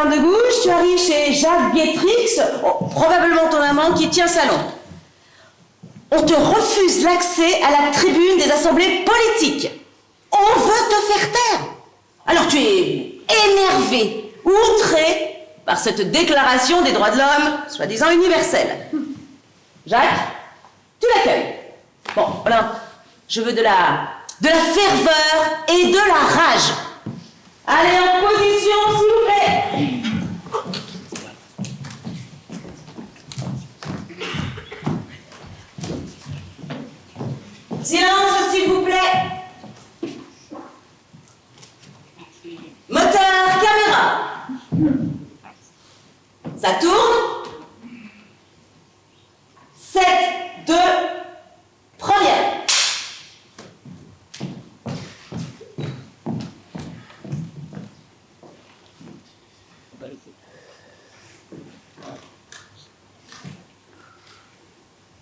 de gauche, tu arrives chez Jacques Guétrix, probablement ton amant qui tient salon. On te refuse l'accès à la tribune des assemblées politiques. On veut te faire taire. Alors tu es énervé, outré par cette déclaration des droits de l'homme, soi-disant universelle. Jacques, tu l'accueilles. Bon, alors, je veux de la ferveur et de la rage. Allez, en position, s'il vous plaît. Silence, s'il vous plaît. Moteur, caméra. Ça tourne. 7, 2, première.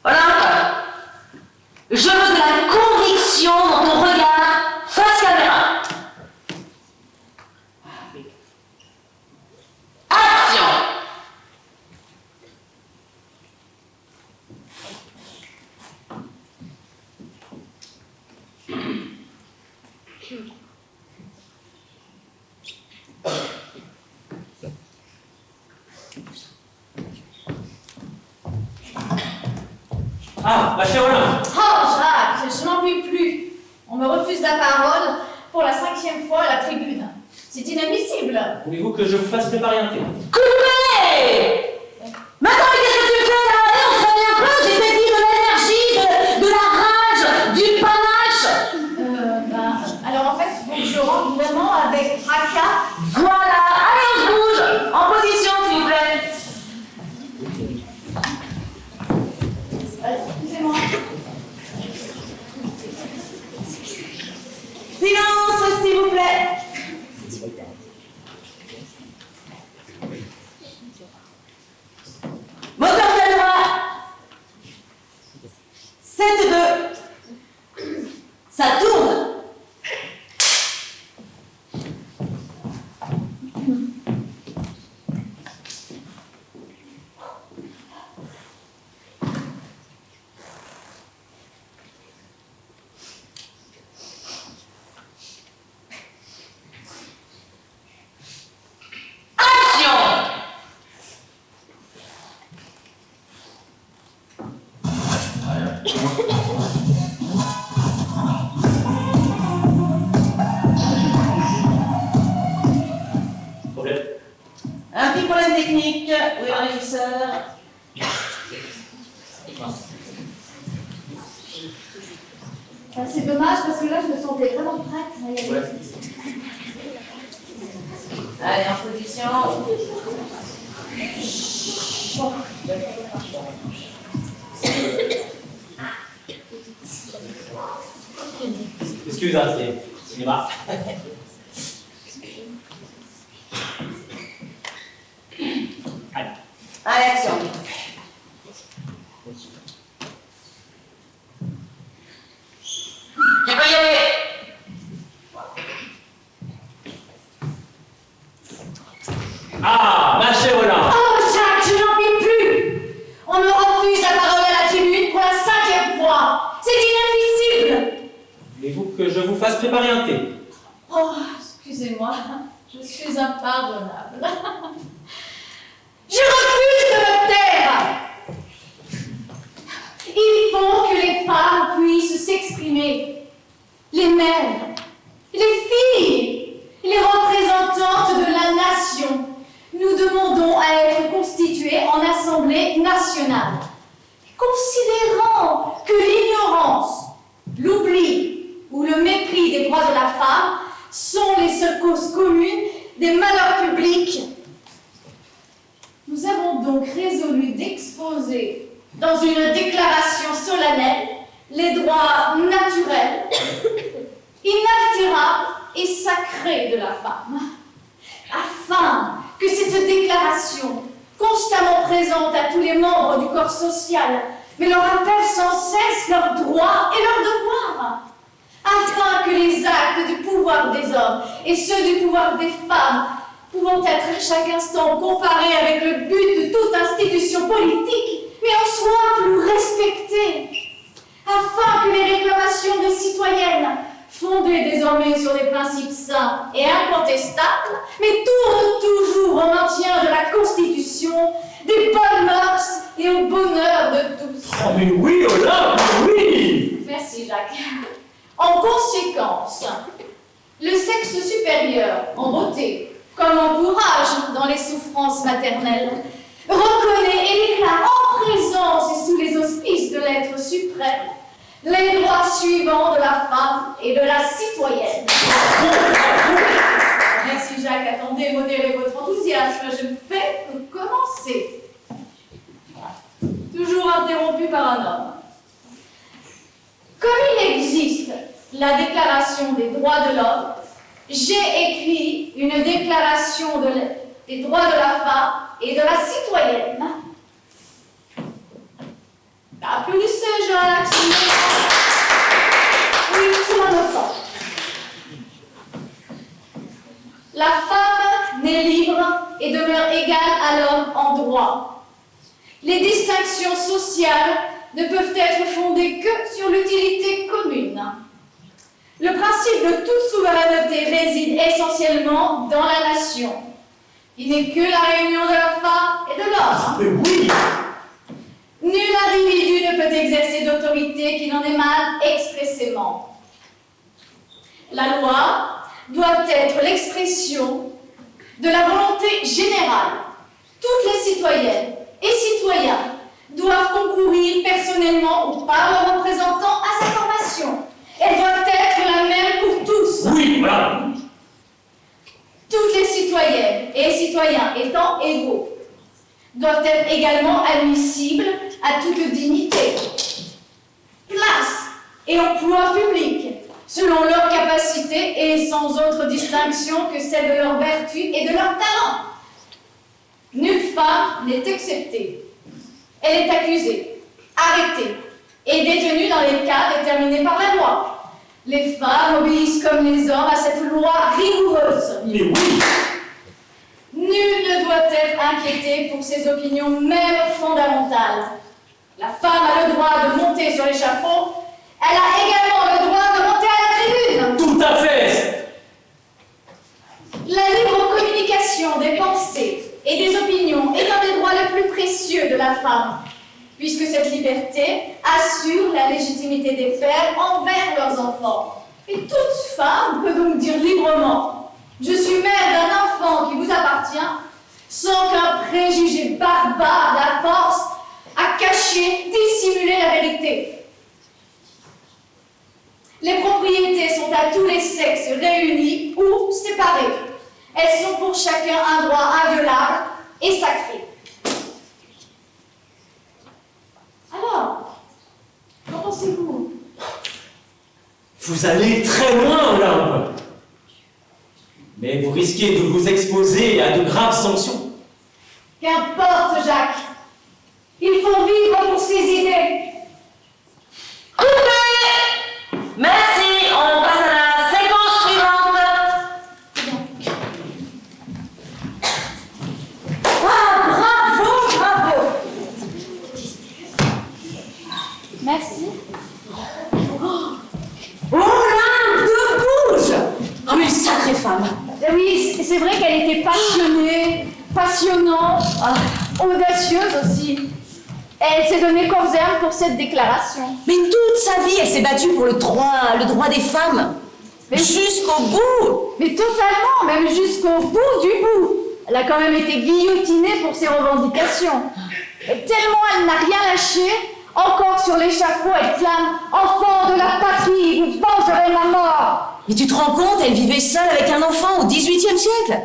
Voilà. Je veux de la conviction dans ton regard face caméra. Action. Ah, ma chère Olympe. Oh, Jacques, je n'en puis plus. On me refuse la parole pour la 5e fois à la tribune. C'est inadmissible. Voulez-vous que je vous fasse préparer un thé? Coupé! Mais attends, mais qu'est-ce que tu fais là? Allez, on se réveille un peu. J'ai dit de l'énergie, de la rage, du panache. Alors en fait, il faut que je rentre vraiment avec fracas. Voilà. Allez, on se bouge. En position, s'il vous plaît. Excusez-moi. Silence, s'il vous plaît. Moteur caméra. 7, 2. Ça tourne. Un petit problème technique. Oui, le régisseur. C'est dommage parce que là, je me sentais vraiment prête à y aller. Allez, en position. Excusez-moi, c'est cinéma. Allez, action. Tu peux y aller. Ah, ma chère Olympe. Oh, Jacques, je n'en puis plus. On me refuse la parole à la tribune pour la 5e fois. C'est inadmissible. Voulez-vous que je vous fasse préparer un thé? Oh, excusez-moi, je suis impardonnable. Je refuse de me taire. Il faut que les femmes puissent s'exprimer. Les mères, les filles, les représentantes de la nation. Nous demandons à être constituées en Assemblée nationale. Considérant que l'ignorance, l'oubli ou le mépris des droits de la femme sont les seules causes communes des malheurs publics, nous avons donc résolu d'exposer dans une déclaration solennelle les droits naturels, inaltérables et sacrés de la femme, afin que cette déclaration, constamment présente à tous les membres du corps social, mais leur rappelle sans cesse leurs droits et leurs devoirs, afin que les actes du pouvoir des hommes et ceux du pouvoir des femmes pouvant être chaque instant comparées avec le but de toute institution politique, mais en soi plus respectées, afin que les réclamations des citoyennes, fondées désormais sur des principes sains et incontestables, mais tournent toujours au maintien de la Constitution, des bonnes mœurs et au bonheur de tous. Oh mais oui, Olympe, oui! Merci Jacques. En conséquence, le sexe supérieur, en beauté, comme en courage dans les souffrances maternelles, reconnaît et déclare en présence et sous les auspices de l'être suprême les droits suivants de la femme et de la citoyenne. Merci Jacques, attendez, modérez votre enthousiasme, je ne fais que commencer. Toujours interrompu par un homme. Comme il existe la Déclaration des droits de l'homme, j'ai écrit une déclaration des droits de la femme et de la citoyenne. Applaudissez, Jacques. Oui, c'est innocent. La femme naît libre et demeure égale à l'homme en droit. Les distinctions sociales ne peuvent être fondées que sur l'utilité commune. Le principe de toute souveraineté réside essentiellement dans la nation. Il n'est que la réunion de la femme et de l'homme. Mais oui! Nul individu ne peut exercer d'autorité qui n'en émane expressément. La loi doit être l'expression de la volonté générale. Toutes les citoyennes et citoyens doivent concourir personnellement ou par leurs représentants à sa formation. Elle doit être la même pour tous. Oui, voilà! Toutes les citoyennes et citoyens étant égaux doivent être également admissibles à toute dignité, place et emploi public, selon leur capacité et sans autre distinction que celle de leur vertu et de leur talent. Nulle femme n'est exceptée. Elle est accusée, arrêtée et détenue dans les cas déterminés par la loi. Les femmes obéissent comme les hommes à cette loi rigoureuse. Mais oui! Nul ne doit être inquiété pour ses opinions même fondamentales. La femme a le droit de monter sur l'échafaud. Elle a également le droit de monter à la tribune. Tout à fait! La libre communication des pensées et des opinions est un des droits les plus précieux de la femme, puisque cette liberté assure la légitimité des pères envers leurs enfants. Et toute femme peut donc dire librement « Je suis mère d'un enfant qui vous appartient », sans qu'un préjugé barbare la force à cacher, dissimuler la vérité. Les propriétés sont à tous les sexes réunis ou séparées. Elles sont pour chacun un droit inviolable et sacré. Alors, qu'en pensez-vous? Vous allez très loin, Olympe! Mais vous risquez de vous exposer à de graves sanctions. Qu'importe, Jacques. Il faut vivre pour ses idées. Coupé! Merci, on passe à la séquence suivante. Ah, bravo, bravo. Merci. Oh là, deux bouges! Oh, mais une sacrée femme. Oui, c'est vrai qu'elle était passionnée, passionnante, audacieuse aussi. Elle s'est donnée corps et âme pour cette déclaration. Mais toute sa vie, elle s'est battue pour le droit des femmes. Mais jusqu'au bout. Mais totalement, même jusqu'au bout du bout. Elle a quand même été guillotinée pour ses revendications. Et tellement elle n'a rien lâché, encore sur l'échafaud, elle clame « Enfants de la patrie, vous vengerez ma mort !» Mais tu te rends compte, elle vivait seule avec un enfant au XVIIIe siècle.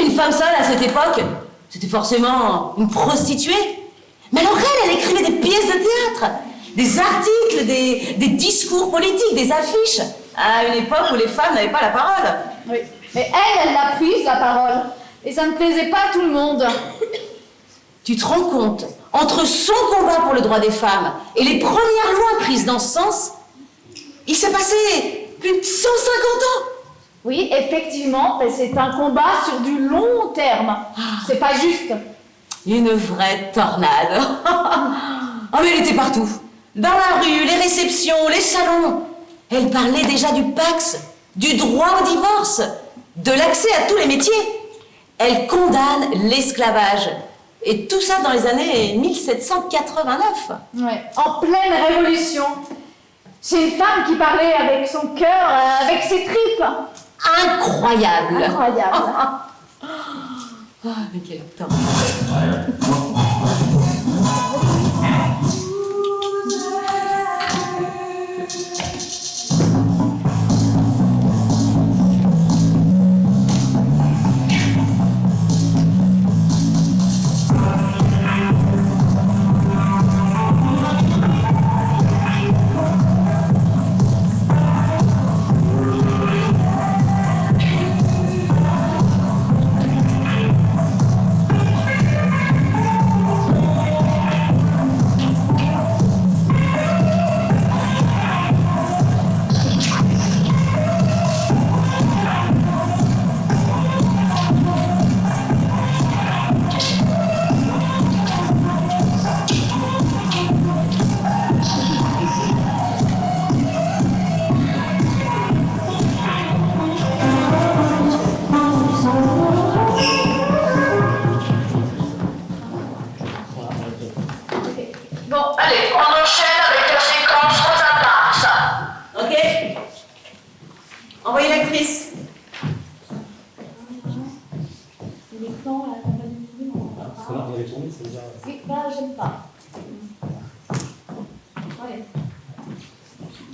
Une femme seule à cette époque, c'était forcément une prostituée. Mais alors elle écrivait des pièces de théâtre, des articles, des discours politiques, des affiches, à une époque où les femmes n'avaient pas la parole. Oui, mais elle l'a prise, la parole. Et ça ne plaisait pas à tout le monde. Tu te rends compte, entre son combat pour le droit des femmes et les premières lois prises dans ce sens, il s'est passé plus de 150 ans. Oui, effectivement, mais c'est un combat sur du long terme. C'est pas juste. Une vraie tornade. Oh, mais elle était partout. Dans la rue, les réceptions, les salons. Elle parlait déjà du Pax, du droit au divorce, de l'accès à tous les métiers. Elle condamne l'esclavage. Et tout ça dans les années 1789. Ouais, en pleine révolution. C'est une femme qui parlait avec son cœur, avec ses tripes. Incroyable. Incroyable. Oh, mais quel temps.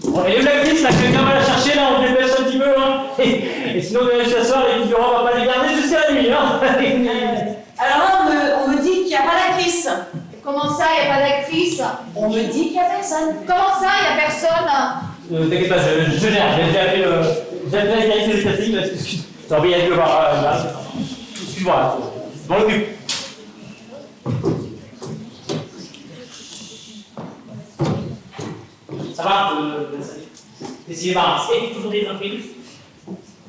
Bon, et l'actrice, là, quelqu'un va la chercher, là, on dépêche un petit peu, hein. Et sinon, on va aller s'asseoir, les figurants, on va pas les garder jusqu'à la nuit, hein. Alors là, on me dit qu'il n'y a pas d'actrice. Comment ça, il n'y a pas d'actrice? On me dit qu'il n'y a personne. Comment ça, il n'y a personne? T'inquiète pas, je gère, j'ai déjà appelé la direction des statistiques, parce que t'as envie d'aller le voir, là. Excuse-moi, je m'en occupe. Ça va, essayez de m'arrêter, toujours des imprévus.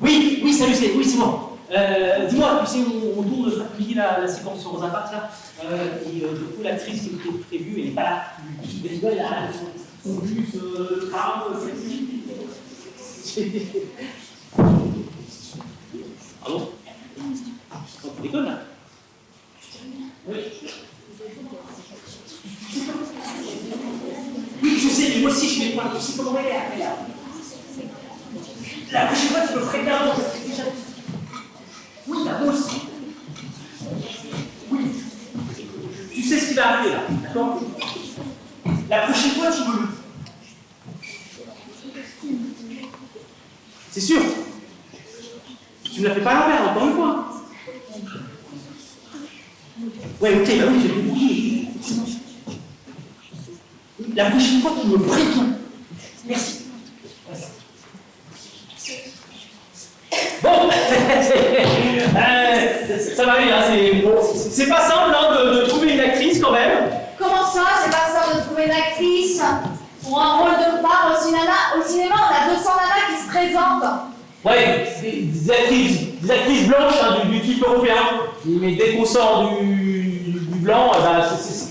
Oui, salut, c'est moi. Dis-moi, tu sais, on tourne cet après-midi la séquence sur Rosa Parks, là, et du coup, l'actrice qui était prévue, elle n'est pas là. Elle est là, en plus, Pardon? Tu déconnes, là? Oui. Oui, je sais, mais moi aussi, je vais prendre. Tu sais comment elle est, après, là. La prochaine fois, tu me ferais bien avant, parce que déjà... Oui, là, moi aussi. Oui. Tu sais ce qui va arriver, là, d'accord? La prochaine fois, tu me le... C'est sûr. Tu ne la fais pas à l'envers, encore une fois. Ouais, ok, bah oui, j'ai compris. La prochaine fois, tu me préviens. Merci. Bon, ça va aller, hein, c'est pas simple hein, de trouver une actrice quand même. Comment ça, c'est pas ça de trouver une actrice? Pour un rôle de phare au cinéma, on a 200 nanas qui se présentent. Ouais, des actrices blanches hein, du type européen. Mais dès qu'on sort du blanc, bah,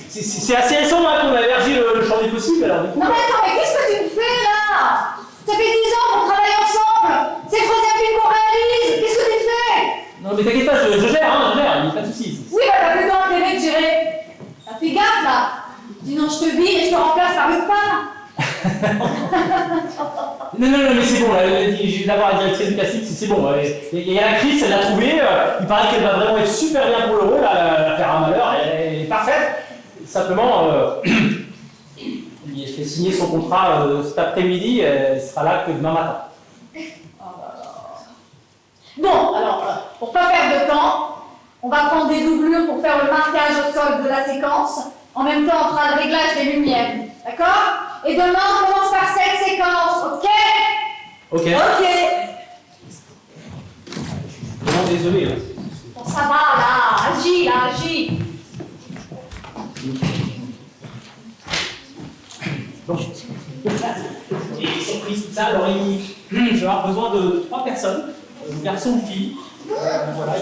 c'est assez récent hein, qu'on a élargi le champ des possibles. Alors, du coup, non mais attends, mais qu'est-ce que tu me fais là? Ça fait 10 ans qu'on travaille ensemble. C'est le troisième film qu'on réalise. Qu'est-ce que tu fais? non mais t'inquiète pas, je gère, il n'y a pas de soucis. Oui, bah t'as plutôt intérêt de gérer. T'as fait gaffe là. Sinon je te vire et je te remplace par une femme. Non, mais c'est bon, là, d'avoir la directrice du casting, c'est bon. Il y a l'actrice, elle l'a trouvée, il paraît qu'elle va vraiment être super bien pour le rôle, elle va faire un malheur, elle est parfaite. Simplement, il fait signer son contrat cet après-midi, elle sera là que demain matin. Bon, alors, pour pas perdre de temps, on va prendre des doublures pour faire le marquage au sol de la séquence. En même temps, on fera le réglage des lumières. D'accord? Et demain, on commence par cette séquence, ok? Ok. Vraiment désolé. Hein. Bon, ça va, là, agis. Bon. Et surprise, tout ça, alors je vais avoir besoin de 3 personnes garçon ou fille. Voilà.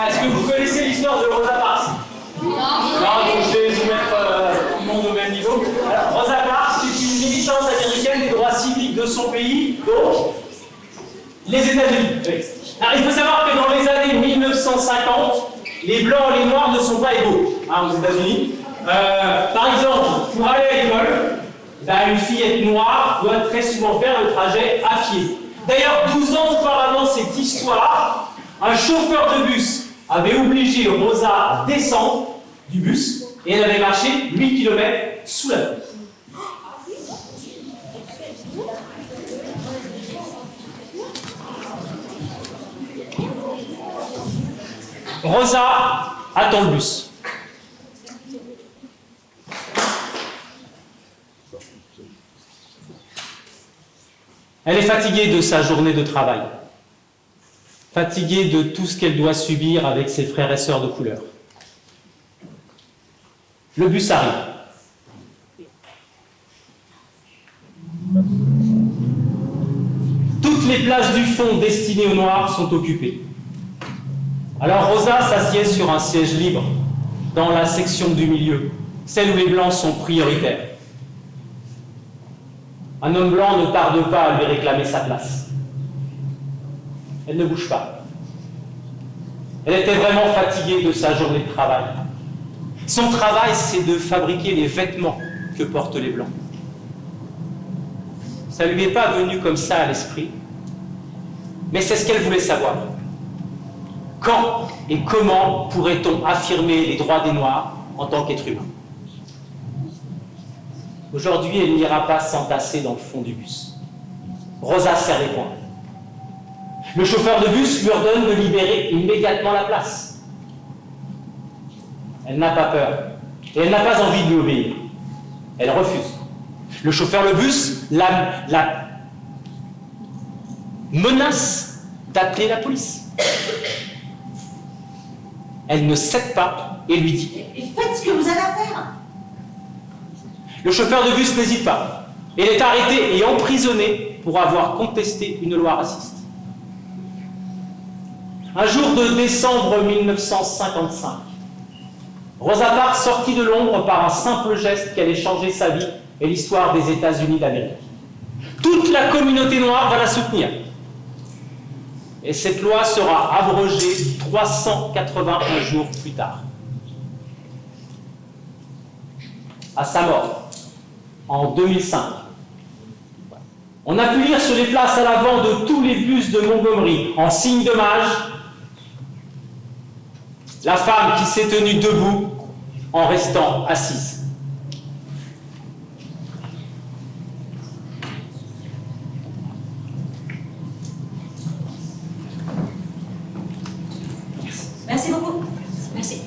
Est-ce que vous connaissez l'histoire de Rosa Parks? Non, donc je vais vous mettre tout le monde au même niveau. Alors, Rosa Parks, c'est une militante américaine des droits civiques de son pays, donc les États-Unis. Oui. Alors, il faut savoir que dans les années 1950, les blancs et les noirs ne sont pas égaux aux États-Unis. Par exemple, pour aller à l'école, une fillette noire doit très souvent faire le trajet à pied. D'ailleurs, 12 ans auparavant cette histoire, un chauffeur de bus avait obligé Rosa à descendre du bus et elle avait marché 8 km sous la pluie. Rosa attend le bus. Elle est fatiguée de sa journée de travail, fatiguée de tout ce qu'elle doit subir avec ses frères et sœurs de couleur. Le bus arrive. Toutes les places du fond destinées aux Noirs sont occupées. Alors Rosa s'assied sur un siège libre, dans la section du milieu, celle où les Blancs sont prioritaires. Un homme blanc ne tarde pas à lui réclamer sa place. Elle ne bouge pas. Elle était vraiment fatiguée de sa journée de travail. Son travail, c'est de fabriquer les vêtements que portent les Blancs. Ça ne lui est pas venu comme ça à l'esprit, mais c'est ce qu'elle voulait savoir. Quand et comment pourrait-on affirmer les droits des Noirs en tant qu'être humain? Aujourd'hui, elle n'ira pas s'entasser dans le fond du bus. Rosa serre les poings. Le chauffeur de bus lui ordonne de libérer immédiatement la place. Elle n'a pas peur et elle n'a pas envie de lui obéir. Elle refuse. Le chauffeur de bus la menace d'appeler la police. Elle ne cède pas et lui dit « Faites ce que vous avez à faire !» Le chauffeur de bus n'hésite pas. Il est arrêté et emprisonné pour avoir contesté une loi raciste. Un jour de décembre 1955, Rosa Parks sortit de l'ombre par un simple geste qui allait changer sa vie et l'histoire des États-Unis d'Amérique. Toute la communauté noire va la soutenir. Et cette loi sera abrogée 381 jours plus tard. À sa mort, en 2005. On a pu lire sur les places à l'avant de tous les bus de Montgomery, en signe d'hommage, la femme qui s'est tenue debout en restant assise. Merci beaucoup. Merci.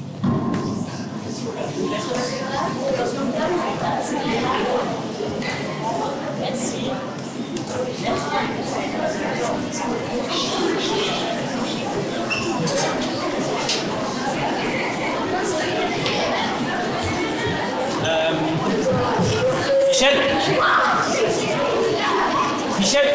Michel. Michel.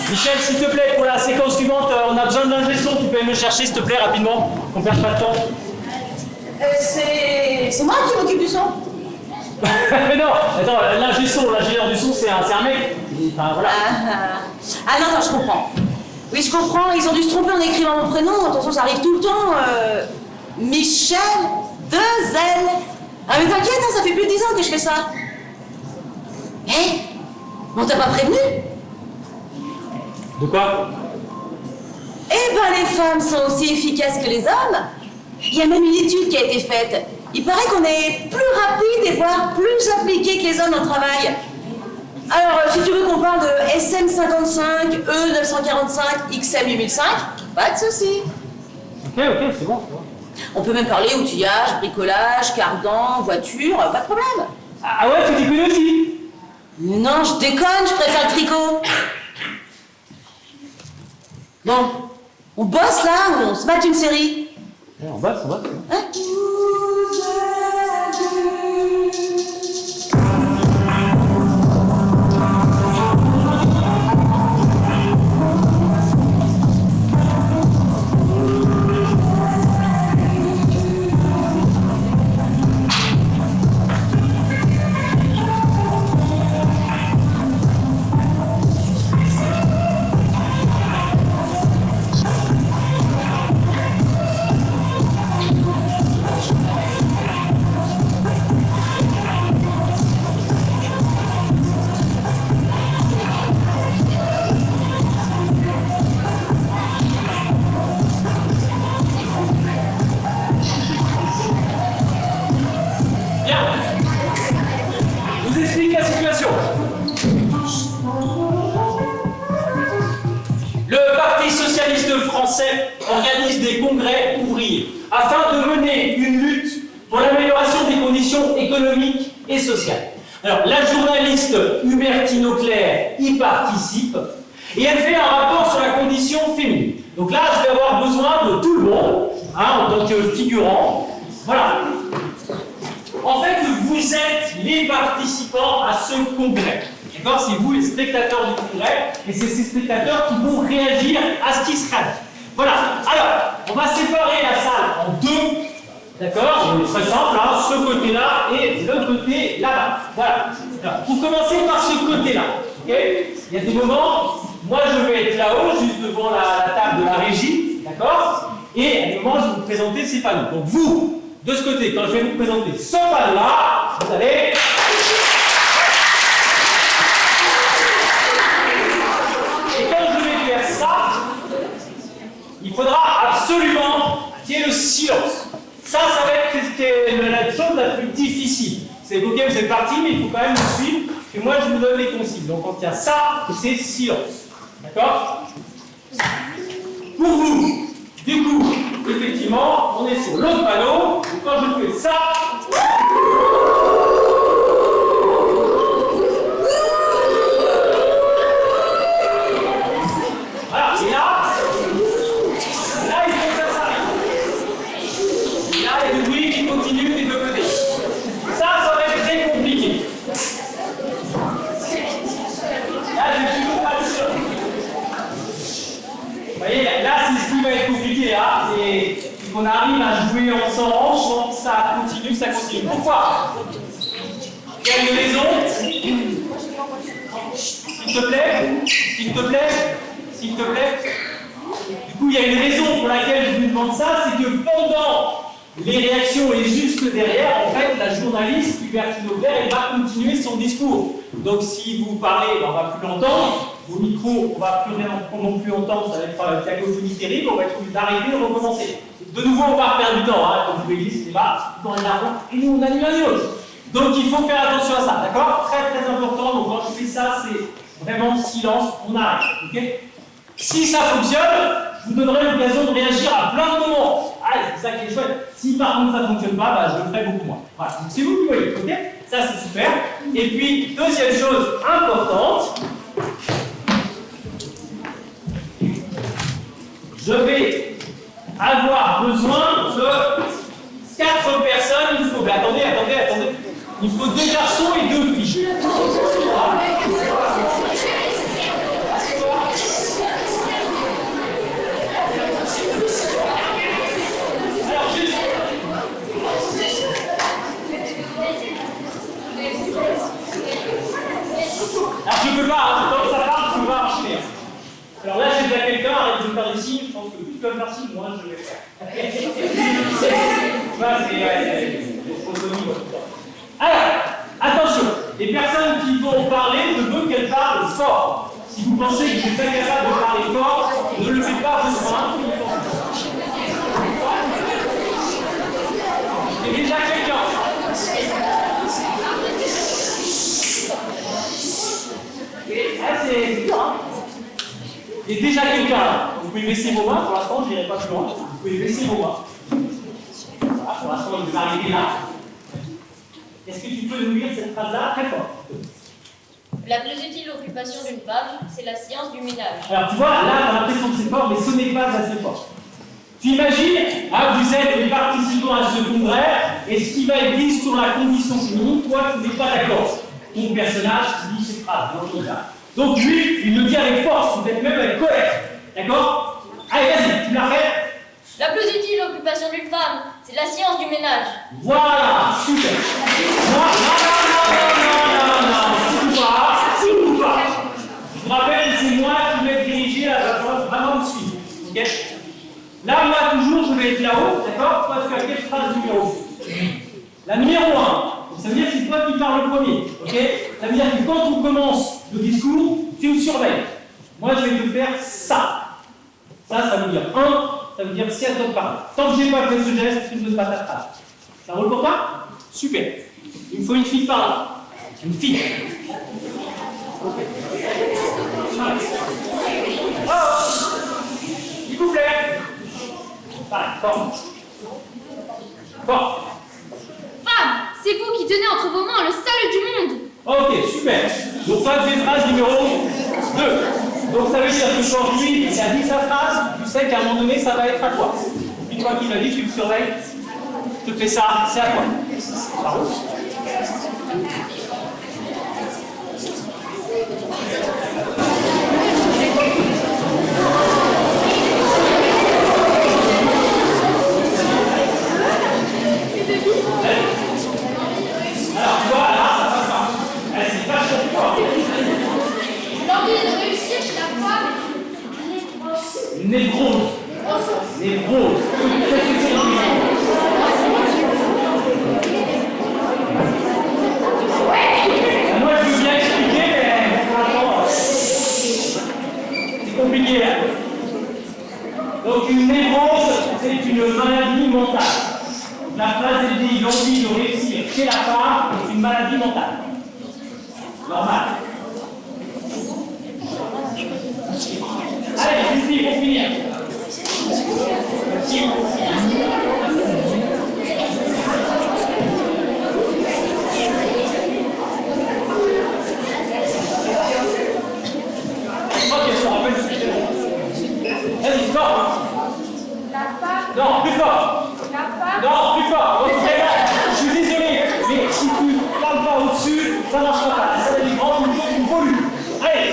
Michel, s'il te plaît, pour la séquence suivante, on a besoin d'un son. Tu peux me chercher, s'il te plaît, rapidement. On perd pas de temps. C'est moi qui m'occupe du son. Mais non, attends, l'ingénieur du son, c'est un mec. Enfin, voilà. Ah non, je comprends. Oui, je comprends. Ils ont dû se tromper en écrivant mon prénom. Attention, ça arrive tout le temps. Michel. 2 ailes. Ah mais t'inquiète, hein, ça fait plus de 10 ans que je fais ça. Hé, on t'a pas prévenu? De quoi? Eh ben les femmes sont aussi efficaces que les hommes. Il y a même une étude qui a été faite. Il paraît qu'on est plus rapide et voire plus appliqué que les hommes au travail. Alors, si tu veux qu'on parle de SM55, E945, XM8005, pas de souci. Ok, c'est bon. On peut même parler outillage, bricolage, cardan, voiture, pas de problème. Ah ouais, tu t'y connais aussi? Non, je déconne, je préfère le tricot. Bon, on bosse là ou on se mate une série? Ouais, on bosse. Hein? Organise des congrès ouvriers afin de mener une lutte pour l'amélioration des conditions économiques et sociales. Alors, la journaliste Hubertine Auclair y participe et elle fait un rapport sur la condition féminine. Donc là, je vais avoir besoin de tout le monde, en tant que figurant. Voilà. En fait, vous êtes les participants à ce congrès. D'accord? C'est vous les spectateurs du congrès et c'est ces spectateurs qui vont réagir à ce qui sera dit. Voilà, alors, on va séparer la salle en deux, d'accord? C'est très simple, hein, ce côté-là et le côté là-bas. Voilà. Alors, pour commencer par ce côté-là, ok? Il y a des moments, moi je vais être là-haut, juste devant la table de la régie, d'accord? Et à des moments, je vais vous présenter ces panneaux. Donc vous, de ce côté, quand je vais vous présenter ce panneau-là, vous allez... Et quand je vais faire ça, il faudra absolument qu'il y ait le silence. Ça va être la chose la plus difficile. C'est ok, vous êtes partis, mais il faut quand même me suivre, et moi je vous donne les consignes. Donc quand il y a ça, c'est silence. D'accord? Pour vous, du coup, effectivement, on est sur l'autre panneau, et quand je fais ça, voilà, et là, il faut que ça s'arrête. Là, il y a du bruit qui continue des deux côtés. Ça va être très compliqué. Là, j'ai toujours pas le son. Vous voyez, là, c'est ce qui va être compliqué. Hein. C'est qu'on arrive à jouer ensemble, sans que ça continue, Pourquoi? Il y a une raison. S'il te plaît, s'il te plaît, s'il te plaît. Du coup, il y a une raison pour laquelle je vous demande ça, c'est que pendant les réactions et juste derrière, en fait, la journaliste Hubertine Auclair, elle va continuer son discours. Donc, si vous parlez, on ne va plus l'entendre. Vos micros, on ne va plus rien non plus entendre, ça va être une cacophonie terrible, on va être obligé d'arrêter et de recommencer. De nouveau, on va perdre du temps, hein, comme je vous l'ai dit, c'était là, dans les larmes, et nous, on annule un autre. Donc, il faut faire attention à ça, d'accord? Très très important, donc quand je fais ça, c'est vraiment silence, on arrête, ok? Si ça fonctionne, je vous donnerai l'occasion de réagir à plein de moments. Ah, c'est ça qui est chouette. Si par contre ça ne fonctionne pas, bah, je le ferai beaucoup moins. Voilà, donc c'est vous qui voyez, ok? Ça c'est super. Et puis, deuxième chose importante, je vais avoir besoin de 4 personnes. Il faut, mais attendez. Il faut 2 garçons et 2 filles. Alors je peux pas, tant que ça part, je peux pas marcher. Alors là j'ai déjà quelqu'un, arrête de vais faire des signes, je pense que plus tu vas faire signe, moins je vais faire. Alors, attention, les personnes qui vont parler, je veux qu'elles parlent fort. Si vous pensez que je suis pas capable de parler fort, ne le faites pas besoin. Il y a déjà quelqu'un. Ah, c'est dur, hein. Il y a déjà quelqu'un. Vous pouvez baisser vos mains. Pour l'instant, je n'irai pas plus loin. Vous pouvez baisser vos mains. Voilà, pour l'instant, il va arriver là. Est-ce que tu peux nous lire cette phrase-là très fort? La plus utile occupation d'une femme, c'est la science du ménage. Alors tu vois, là, on a l'impression que c'est fort, mais ce n'est pas assez fort. Tu imagines, vous êtes les participants à ce congrès, et ce qui va être dit sur la condition féminine, toi, tu n'es pas d'accord. Ton personnage dit cette phrase, dans le cas. Donc lui, il le dit avec force, peut-être même avec colère. D'accord? Allez, vas-y, tu la fais. La plus utile occupation d'une femme, c'est la science du ménage. Voilà, super. Non, surtout pas. Je vous rappelle, c'est moi qui vais diriger, là, vraiment me suivre. Ok? Là, moi, toujours, je vais être là-haut, d'accord? Toi, tu as quelle phrase numéro? La numéro 1. Ça veut dire que c'est toi qui parles le premier. Ok? Ça veut dire que quand on commence le discours, tu me surveilles. Moi, je vais te faire ça. Ça veut dire 1. Ça veut dire si à toi de parler. Tant que je n'ai pas fait ce geste, tu ne peux pas ta phrase. Ça roule pour toi? Super. Il me faut une fille par là. Une fille. Ok. Oh, s'il vous plaît. Pareil, fort. Fort. Femme, c'est vous qui tenez entre vos mains le salut du monde. Ok, super. Donc ça, c'est phrase numéro 2. Donc ça veut dire que quand lui il a dit sa phrase, tu sais qu'à un moment donné, ça va être à toi. Une fois qu'il a dit, tu me surveilles. Je te fais ça, c'est à toi. Ça roule. Alors, tu vois, là, ça passe pas. C'est vachement fort. L'envie de réussir chez la femme. Névrose. Névrose. Moi, je veux bien expliquer, mais franchement, c'est compliqué. Hein. Donc, une névrose, c'est une maladie mentale. La phrase est dit, l'envie de réussir chez la femme est une maladie mentale. Normal. Allez, ici, pour finir. Merci. Ok, je te rappelle ce que c'est. Vas-y, fort. La femme. Non, plus fort. La femme. Non, plus fort. Je suis désolé, mais si tu parles pas au-dessus, ça ne marchera pas. Ça va être grand, il faut du volume. Allez.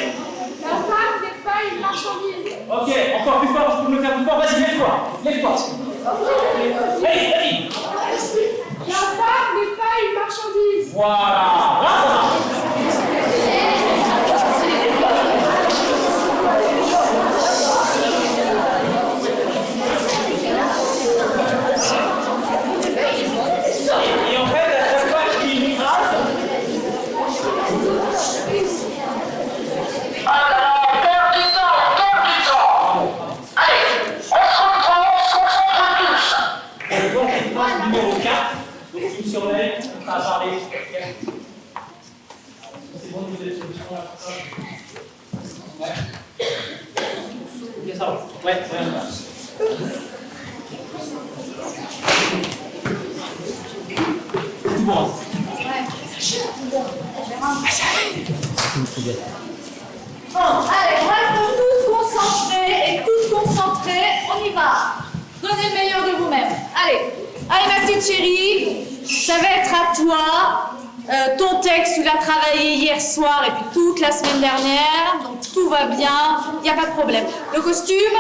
La femme n'est pas une marchandise. Ok, encore plus fort, tu peux me le faire plus fort. Vas-y, lève-toi. Lève-toi. Allez, vas-y. La femme n'est pas une marchandise. Voilà. Là, ça marche. Et en fait, à chaque fois qu'il y a une phrase, donc, phrase numéro 4, donc tu me surveilles, on va parler. C'est bon, vous êtes sur le son là. Ouais. Ok, ça va. Ouais, c'est bien. C'est bon. Bon, allez, restons tous concentrés et toutes concentrés. On y va. Donnez le meilleur de vous-même. Allez, allez ma petite chérie, ça va être à toi. Ton texte, tu l'as travaillé hier soir et puis toute la semaine dernière, donc tout va bien, il n'y a pas de problème. Le costume,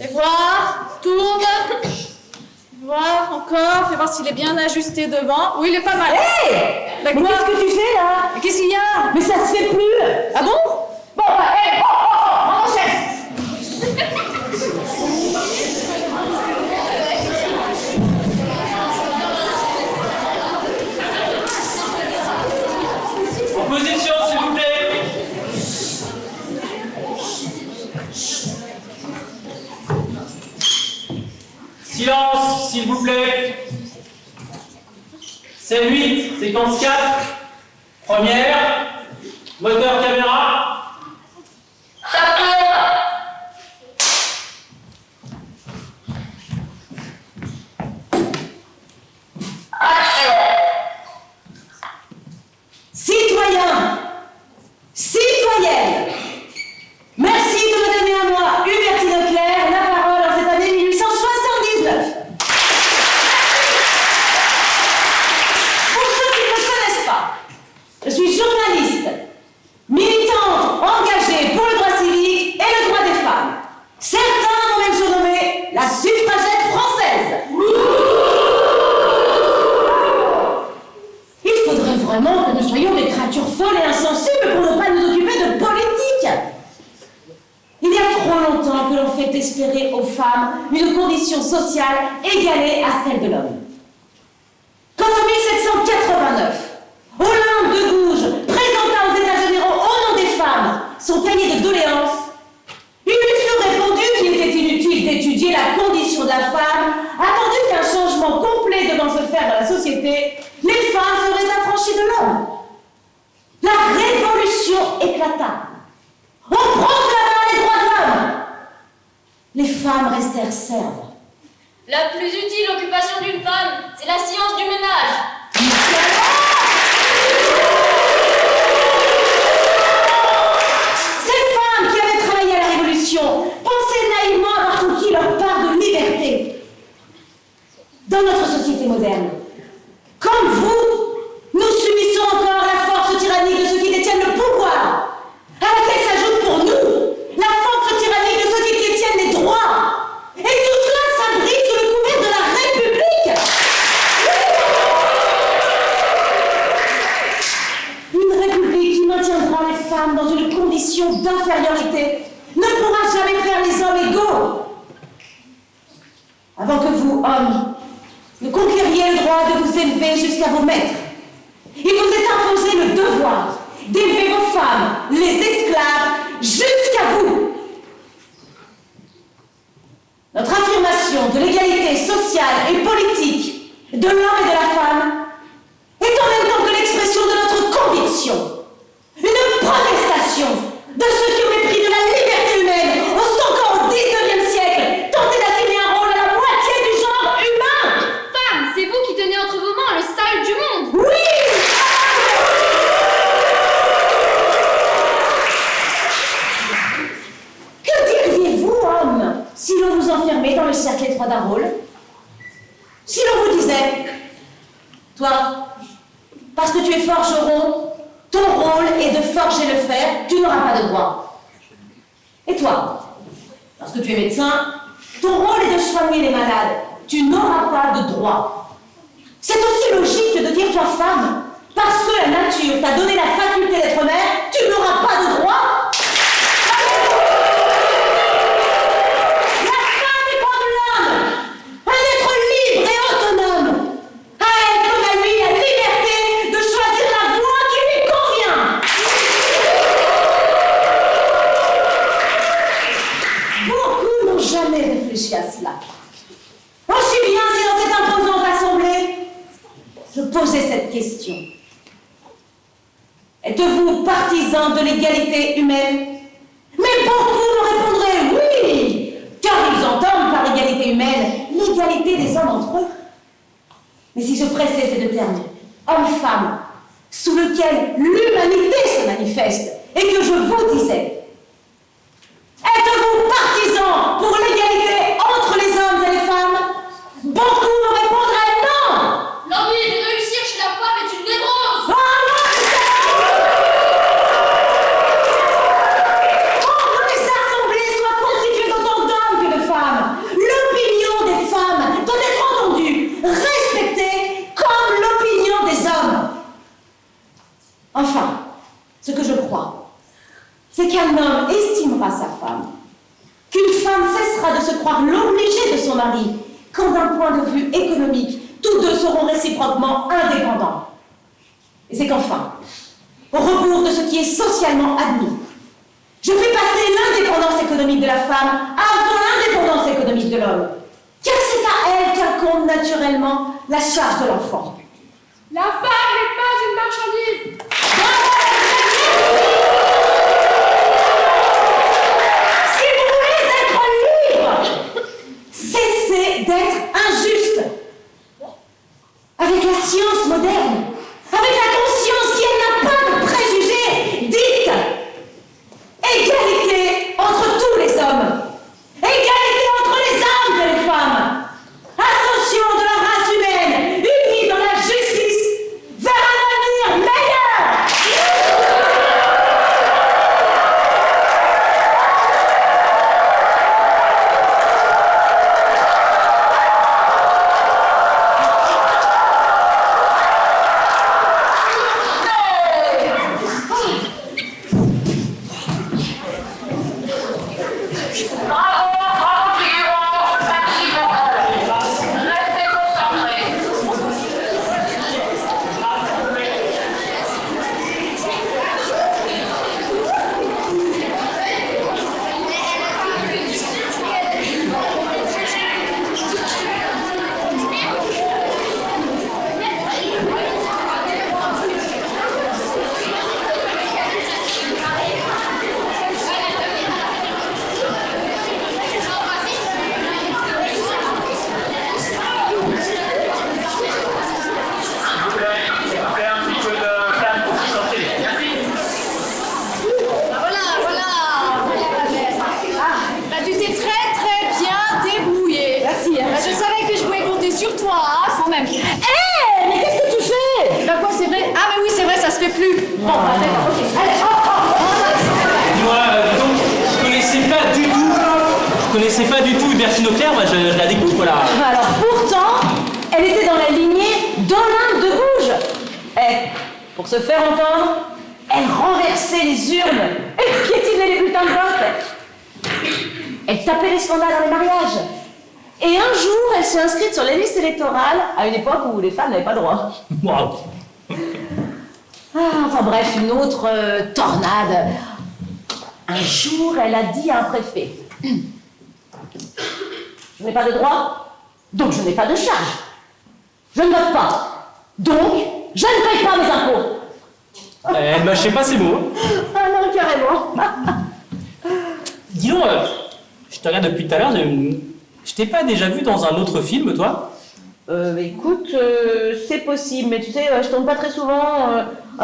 et voir, tourne, voir encore, fais voir s'il est bien ajusté devant. Oui, il est pas mal. Hé! Mais qu'est-ce que tu fais là? Qu'est-ce qu'il y a? Mais ça se fait plus! Ah bon? Bon, bah, hé, oh, rends mon chef. Silence, s'il vous plaît. Scène 8, séquence 4. Première. Moteur caméra. Citoyens, citoyennes, merci de me donner à moi, Hubertine Leclerc, la parole en cette année 1879. Pour ceux qui ne me connaissent pas, je suis journaliste, militante engagée pour le droit civique et le droit des femmes. Certains m'ont même surnommée la suffragette française. Il faudrait vraiment que nous soyons des créatures folles et insensibles pour ne pas nous occuper de politique. Il y a trop longtemps que l'on fait espérer aux femmes une condition sociale égalée à celle de l'homme. Quand en 1789, Olympe de Gouges présenta aux États généraux au nom des femmes son cahier de doléances, il lui fut répondu qu'il était inutile d'étudier la condition de la femme, attendu qu'un changement complet devant se faire dans la société, les femmes seraient affranchies de l'homme. La révolution éclata. On proclama les droits de l'homme. Les femmes restèrent serves. La plus utile occupation d'une femme, c'est la science du ménage. Ces femmes qui avaient travaillé à la Révolution pensaient naïvement avoir conquis leur part de liberté. Dans notre société moderne, comme vous, nous subissons encore la force tyrannique de ceux qui détiennent le pouvoir, à laquelle s'ajoute pour nous la force tyrannique de ceux qui détiennent les droits. Et tout cela s'abrite sous le couvert de la République. Une République qui maintiendra les femmes dans une condition d'infériorité ne pourra jamais faire les hommes égaux. Avant que vous, hommes, ne conquériez le droit de vous élever jusqu'à vos maîtres, il vous est imposé le devoir d'élever vos femmes, les esclaves, jusqu'à vous. Notre affirmation de l'égalité sociale et politique de l'homme et de la femme est en même temps que l'expression de notre conviction, une protestation de ceux qui, au mépris de la liberté humaine, osent encore au XIXe siècle tenter d'assigner un rôle à la moitié du genre humain. Femme, c'est vous qui tenez entre vos mains le salut du monde. Oui! Que diriez-vous, homme, si l'on vous enfermait dans le cercle étroit d'un rôle? Si l'on vous disait, toi, parce que tu es forgeron, ton rôle est de forger le fer, tu n'auras pas de droit. Et toi, parce que tu es médecin, ton rôle est de soigner les malades, tu n'auras pas de droit. C'est aussi logique que de dire, toi, femme, parce que la nature t'a donné la faculté d'être mère, tu n'auras pas de droit. La femme est comme l'homme, un être libre et autonome. À elle comme à lui la liberté de choisir la voie qui lui convient. Beaucoup n'ont jamais réfléchi à cela. Aussi bien si dans cette imposante assemblée, je posais cette question. Êtes-vous partisan de l'égalité humaine? Mais beaucoup me répondraient oui, car ils entendent par égalité humaine l'égalité des hommes entre eux. Mais si je pressais ces deux termes, homme-femme, sous lequel l'humanité se manifeste, et que je vous disais, êtes-vous partisan pour l'égalité entre les hommes et les femmes? Beaucoup me répondraient non. L'envie de réussir chez la femme est une névrose. Oh non, que les assemblées soient constituées d'autant d'hommes que de femmes. L'opinion des femmes doit être entendue, respectée comme l'opinion des hommes. Enfin, ce que je crois, c'est qu'un homme estimera sa femme, qu'une femme cessera de se croire l'obligée de son mari, quand d'un point de vue économique, tous deux seront réciproquement indépendants. Et c'est qu'enfin, au rebours de ce qui est socialement admis, je fais passer l'indépendance économique de la femme avant l'indépendance économique de l'homme. Car c'est à incombe naturellement la charge de l'enfant. La femme n'est pas une marchandise. Si vous voulez être libre, cessez d'être injuste. Avec la science moderne, avec la conscience qui n'a pas de préjugés, dites égalité entre tous les hommes, égalité entre les hommes et les femmes, ascension de la race humaine, unie dans la justice, vers un avenir meilleur. Pas du tout Hubertine Auclair, moi je la découvre, voilà. Alors pourtant, elle était dans la lignée d'Olympe de Gouges. Pour se faire entendre, elle renversait les urnes, elle piétinait les bulletins de vote, elle tapait les scandales dans les mariages. Et un jour, elle s'est inscrite sur les listes électorales à une époque où les femmes n'avaient pas le droit. Wow. Enfin bref, une autre tornade. Un jour, elle a dit à un préfet: je n'ai pas de droit, donc je n'ai pas de charge. Je ne vote pas, donc je ne paye pas mes impôts. Elle mâchait pas ses mots. Ah non, carrément. Dis donc, je te regarde depuis tout à l'heure, je t'ai pas déjà vu dans un autre film, toi? Écoute, c'est possible, mais tu sais, je tourne pas très souvent.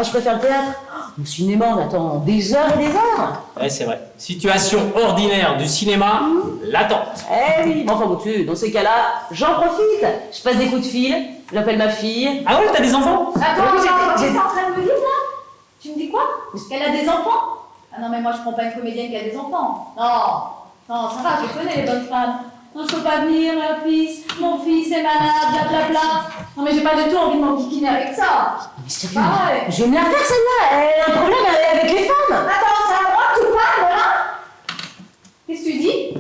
Je préfère le théâtre. Au cinéma, on attend des heures et des heures. Ouais, c'est vrai. Situation ordinaire du cinéma, l'attente. Eh oui, mais enfin, bon, dans ces cas-là, j'en profite. Je passe des coups de fil, j'appelle ma fille. Ah ouais, t'as des enfants? Attends, qu'est-ce que t'es en train de me dire là? Tu me dis quoi? Qu'elle a des enfants? Ah non, mais moi je prends pas une comédienne qui a des enfants. Non, ça va, je connais les bonnes femmes. Non, je peux pas venir, mon fils est malade, blablabla. Non, mais j'ai pas du tout envie de m'enquiquiner avec ça. Mais sérieux, je vais me la faire celle-là. Elle a un problème avec les femmes. Attends, c'est à moi que tu parles là? Qu'est-ce que tu dis?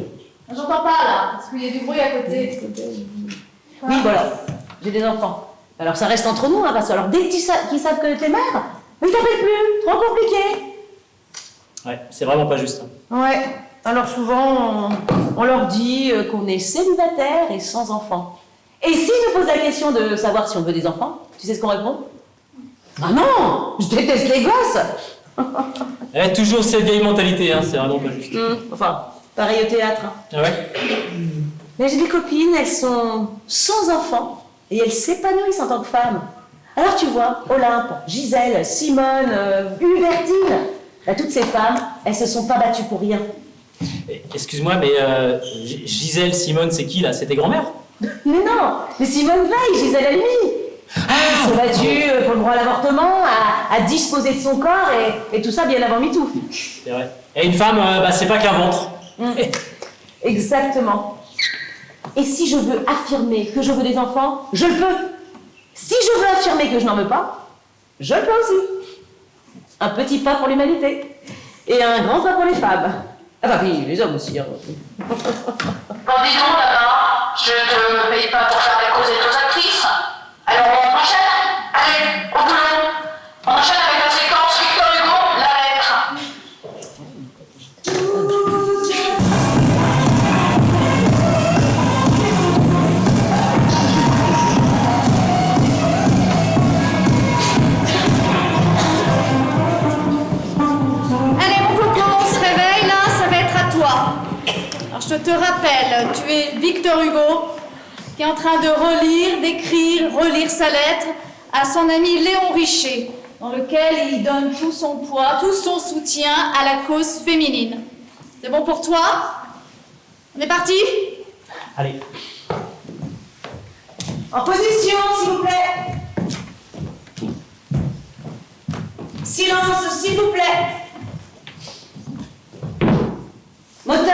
J'entends pas là, parce qu'il y a du bruit à côté. Oui, voilà, j'ai des enfants. Alors ça reste entre nous, parce que alors dès qu'ils savent que t'es mère, ils t'appellent plus, trop compliqué. Ouais, c'est vraiment pas juste. Ouais, alors souvent, on leur dit qu'on est célibataire et sans enfants. Et si je pose la question de savoir si on veut des enfants, tu sais ce qu'on répond? Ah non, je déteste les gosses. Elle a toujours cette vieille mentalité, hein, c'est vraiment pas juste. Enfin, pareil au théâtre. Ah ouais? Mais j'ai des copines, elles sont sans enfants et elles s'épanouissent en tant que femmes. Alors tu vois, Olympe, Gisèle, Simone, Hubertine, là, toutes ces femmes, elles se sont pas battues pour rien. Excuse-moi, mais Gisèle, Simone, c'est qui là? C'est tes grand-mères? Mais non, mais Simone Veil, Gisèle Halimi. Elles se sont battues pour le droit à l'avortement, à disposer de son corps et tout ça bien avant MeToo. C'est vrai. Et une femme, c'est pas qu'un ventre. Exactement. Et si je veux affirmer que je veux des enfants, je le peux. Si je veux affirmer que je n'en veux pas, je le peux aussi. Un petit pas pour l'humanité. Et un grand pas pour les femmes. Ah bah oui, les hommes aussi. Hein. Bon, dis donc, là-bas, je te paye pas pour faire la cause des deux actrices. Alors on enchaîne. Allez, au boulot. On enchaîne avec la séquence Victor Hugo, la lettre. toi. Alors je te rappelle, tu es Victor Hugo, qui est en train de relire sa lettre à son ami Léon Richer, dans lequel il donne tout son poids, tout son soutien à la cause féminine. C'est bon pour toi? On est parti? Allez. En position, s'il vous plaît. Silence, s'il vous plaît. Moteur,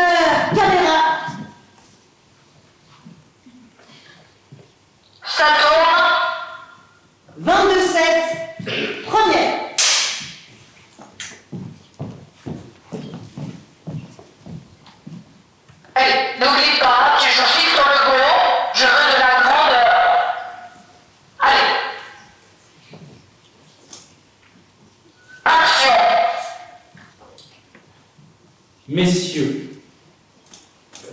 caméra. Ça tourne. 22-7, première. Allez, n'oublie pas, tu joues Victor Hugo, je veux de la grandeur. Allez. Action. Messieurs,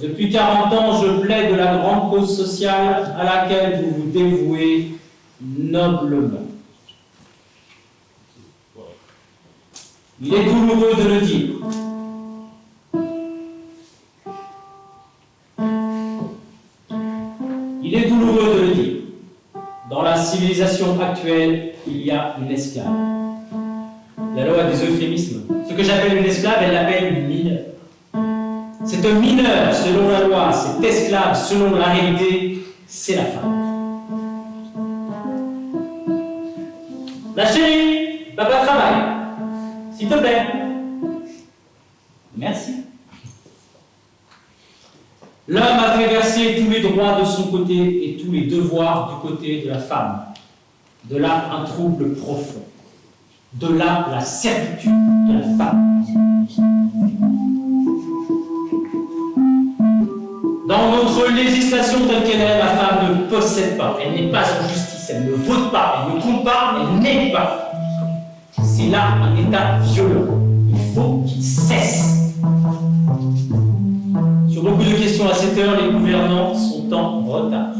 depuis 40 ans, je plaide de la grande cause sociale à laquelle vous vous dévouez noblement. Il est douloureux de le dire. Il est douloureux de le dire. Dans la civilisation actuelle, il y a une esclave. La loi a des euphémismes. Ce que j'appelle une esclave, elle l'appelle une mineure. C'est un mineur selon la loi, c'est esclave selon la réalité, c'est la femme. La chérie, papa travaille. S'il te plaît. Merci. L'homme a fait verser tous les droits de son côté et tous les devoirs du côté de la femme. De là un trouble profond. De là la servitude de la femme. Dans notre législation telle qu'elle est, la femme ne possède pas, elle n'est pas en justice, elle ne vote pas, elle ne compte pas, elle n'est pas. C'est là un état violent. Il faut qu'il cesse. Sur beaucoup de questions à cette heure, les gouvernants sont en retard.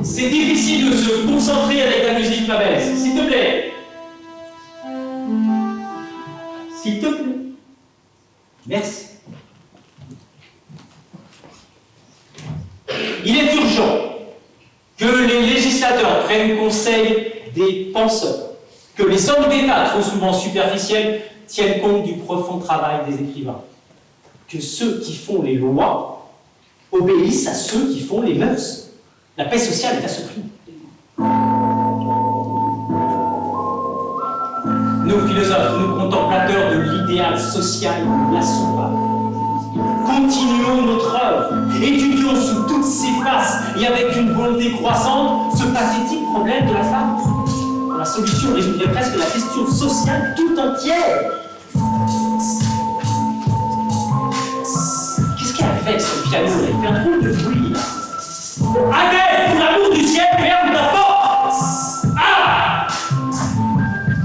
C'est difficile de se concentrer avec la musique, ma belle. S'il te plaît. S'il te plaît. Merci. Il est urgent que les législateurs prennent conseil des penseurs, que les hommes d'État, trop souvent superficiels, tiennent compte du profond travail des écrivains, que ceux qui font les lois obéissent à ceux qui font les mœurs. La paix sociale est à ce prix. Nous, philosophes, nous contemplateurs de l'idéal social, nous ne lassons pas. Continuons notre œuvre, étudions sous toutes ses faces et avec une volonté croissante ce pathétique problème de la femme. La solution résoudrait presque la question sociale tout entière. Qu'est-ce qu'elle a fait, ce piano? Elle fait un drôle de bruit, là. Adèle, pour l'amour du ciel, ferme ta porte! Ah!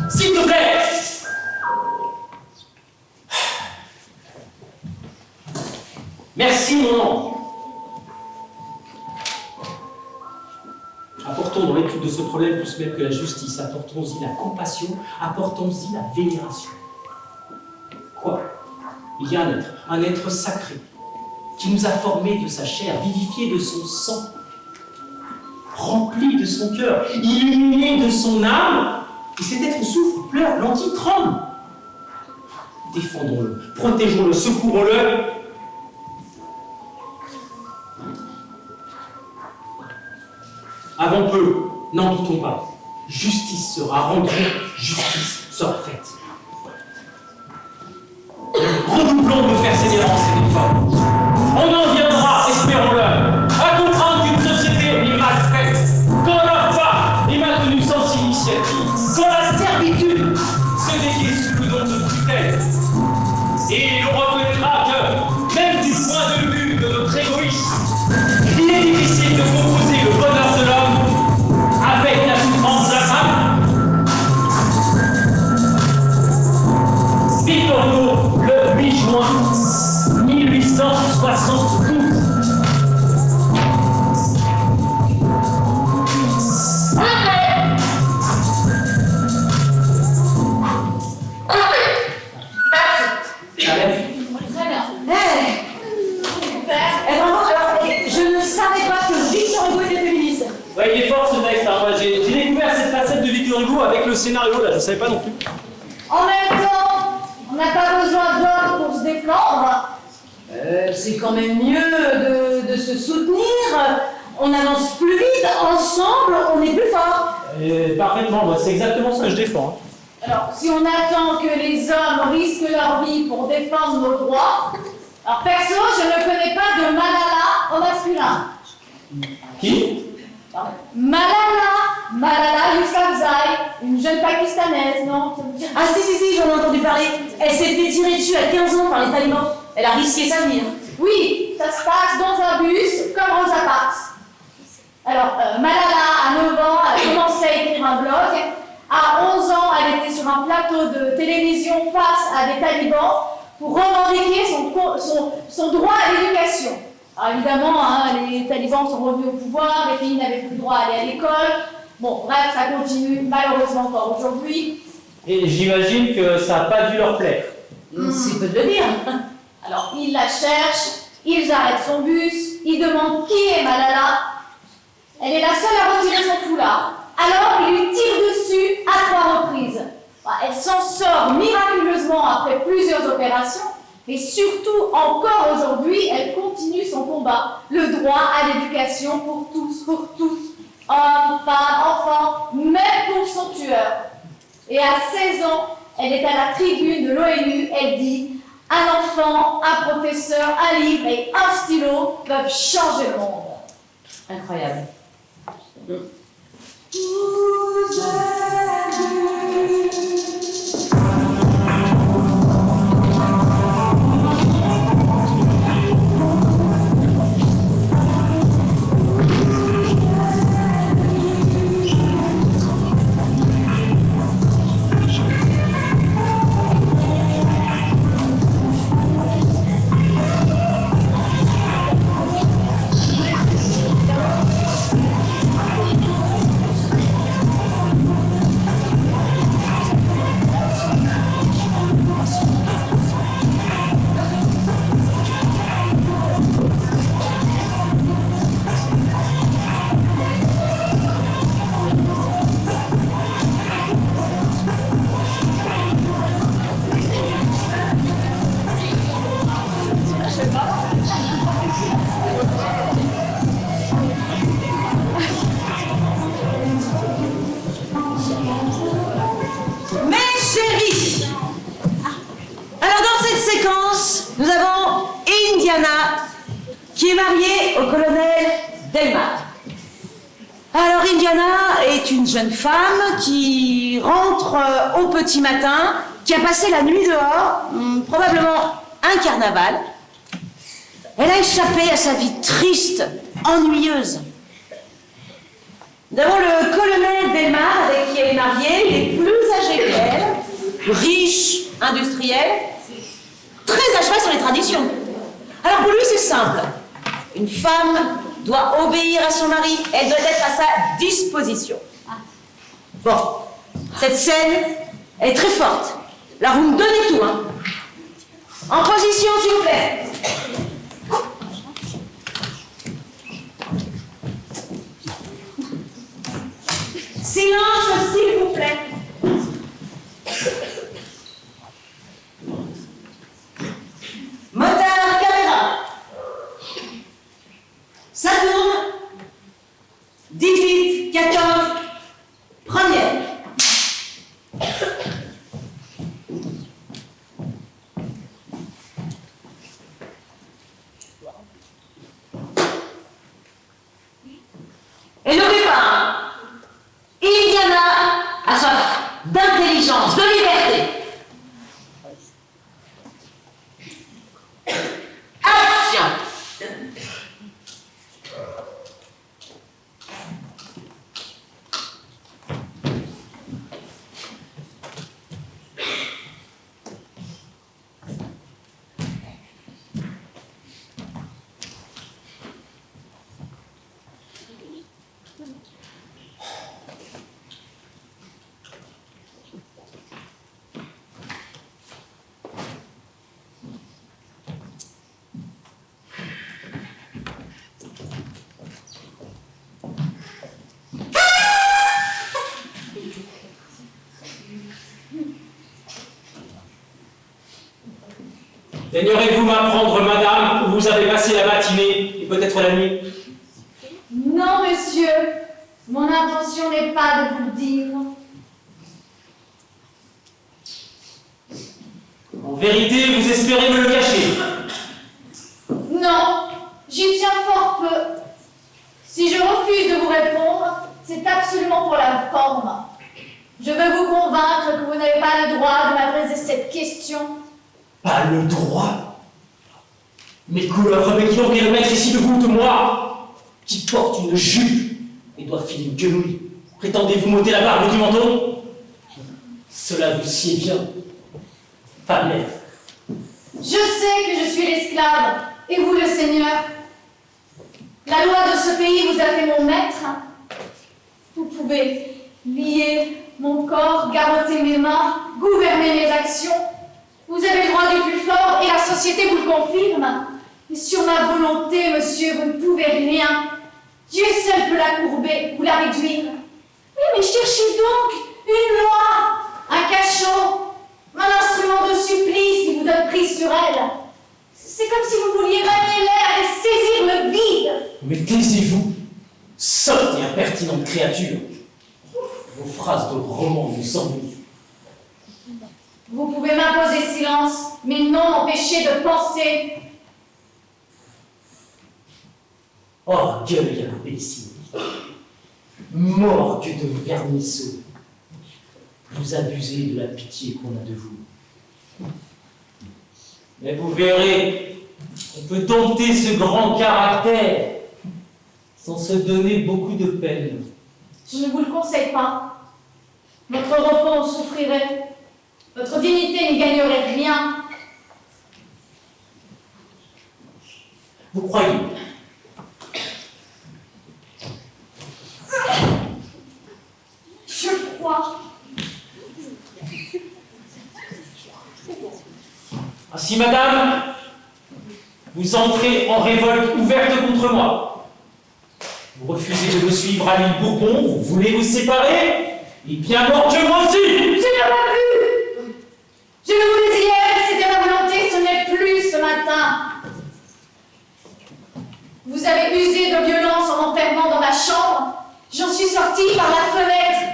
S'il te plaît! Merci, mon ange. Apportons dans l'étude de ce problème plus même que la justice, apportons-y la compassion, apportons-y la vénération. Quoi? Il y a un être sacré, qui nous a formés de sa chair, vivifiés de son sang, remplis de son cœur, illuminés de son âme, et cet être souffre, pleure, languit, tremble. Défendons-le, protégeons-le, secourons-le. Avant peu, n'en doutons pas, justice sera rendue, justice sera faite. Redoublons de persévérance et d'efforts. On en viendra, espérons-le, à comprendre qu'une société est mal faite, quand la femme est maintenue sans initiative, quand la servitude se déguise sous le nom de tutelle. Et l'on reconnaîtra que, même du point de vue de notre égoïsme, il est difficile de composer le bonheur de l'homme avec la souffrance de la femme. Victor Hugo, le 8 juin 1872. scénario là, je savais pas non plus. En même temps, on n'a pas besoin d'hommes pour se défendre. C'est quand même mieux de se soutenir. On avance plus vite, ensemble, on est plus fort. Parfaitement, moi, c'est exactement ce que je défends. Alors, si on attend que les hommes risquent leur vie pour défendre nos droits, alors perso, je ne connais pas de Malala au masculin. Qui? Malala Yousafzai, une jeune pakistanaise, non? Ah si, j'en ai entendu parler. Elle s'est fait tirer dessus à 15 ans par les talibans. Elle a risqué sa vie. Oui, ça se passe dans un bus, comme Rosa Parks. Alors, Malala, à 9 ans, elle a commencé à écrire un blog. À 11 ans, elle était sur un plateau de télévision face à des talibans pour revendiquer son droit à l'éducation. Alors évidemment, les talibans sont revenus au pouvoir, les filles n'avaient plus le droit à aller à l'école. Bon, bref, ça continue malheureusement encore aujourd'hui. Et j'imagine que ça n'a pas dû leur plaire. C'est peu de le dire. Alors, ils la cherchent, ils arrêtent son bus, ils demandent qui est Malala. Elle est la seule à retirer son foulard. Alors, ils lui tirent dessus à 3 reprises. Elle s'en sort miraculeusement après plusieurs opérations, mais surtout, encore aujourd'hui, elle continue son combat. Le droit à l'éducation pour tous, pour toutes. Hommes, femmes, enfants, même pour son tueur. Et à 16 ans, elle est à la tribune de l'ONU, elle dit « Un enfant, un professeur, un livre et un stylo peuvent changer le monde. » Incroyable. Nous avons Indiana, qui est mariée au colonel Delmar. Alors Indiana est une jeune femme qui rentre au petit matin, qui a passé la nuit dehors, probablement un carnaval. Elle a échappé à sa vie triste, ennuyeuse. Nous avons le colonel Delmar, avec qui elle est mariée. Il est plus âgé qu'elle, riche, industriel, très à cheval sur les traditions. Alors pour lui, c'est simple. Une femme doit obéir à son mari. Elle doit être à sa disposition. Bon, cette scène est très forte. Là, vous me donnez tout, hein. En position, s'il vous plaît. Silence, s'il vous plaît. Moteur, caméra. Ça tourne. 18, 14, première. Et n'oubliez pas, hein, Indiana a soif d'intelligence, de liberté. Action! Daignerez-vous m'apprendre, madame, où vous avez passé la matinée et peut-être la nuit? Non, monsieur. Mon intention n'est pas de vous le dire. En vérité, vous espérez me le cacher? Non, j'y tiens fort peu. Si je refuse de vous répondre, c'est absolument pour la forme. Je veux vous convaincre que vous n'avez pas le droit de m'adresser cette question. Pas le droit? Mes couleurs, mais qui donc est le maître ici de vous ou de moi, qui porte une jupe et doit filer une quenouille? Prétendez-vous m'ôter la barbe du menton? Cela vous sied bien, femme maître. Je sais que je suis l'esclave, et vous le seigneur. La loi de ce pays vous a fait mon maître. Vous pouvez lier mon corps, garrotter mes mains, gouverner mes actions. Vous avez le droit du plus fort, et la société vous le confirme. Mais sur ma volonté, monsieur, vous ne pouvez rien. Dieu seul peut la courber ou la réduire. Oui, mais cherchez donc une loi, un cachot, un instrument de supplice qui vous donne prise sur elle. C'est comme si vous vouliez manier l'air et saisir le vide. Mais taisez-vous, sotte et impertinente créature. Vos phrases de roman nous semblent. Vous pouvez m'imposer silence, mais non m'empêcher de penser. Orgueil imbécile, morgue de vermisseau, vous abusez de la pitié qu'on a de vous. Mais vous verrez, on peut dompter ce grand caractère sans se donner beaucoup de peine. Je ne vous le conseille pas. Votre repos en souffrirait. Votre dignité n'y gagnerait rien. Vous croyez? Je crois. Ainsi, madame, vous entrez en révolte ouverte contre moi. Vous refusez de me suivre à l'île Bourbon, vous voulez vous séparer? Et bien mort que moi aussi! Je n'ai pas pu. Je le voulais hier, c'était ma volonté, ce n'est plus ce matin. Vous avez usé de violence en m'enfermant dans ma chambre. J'en suis sortie par la fenêtre.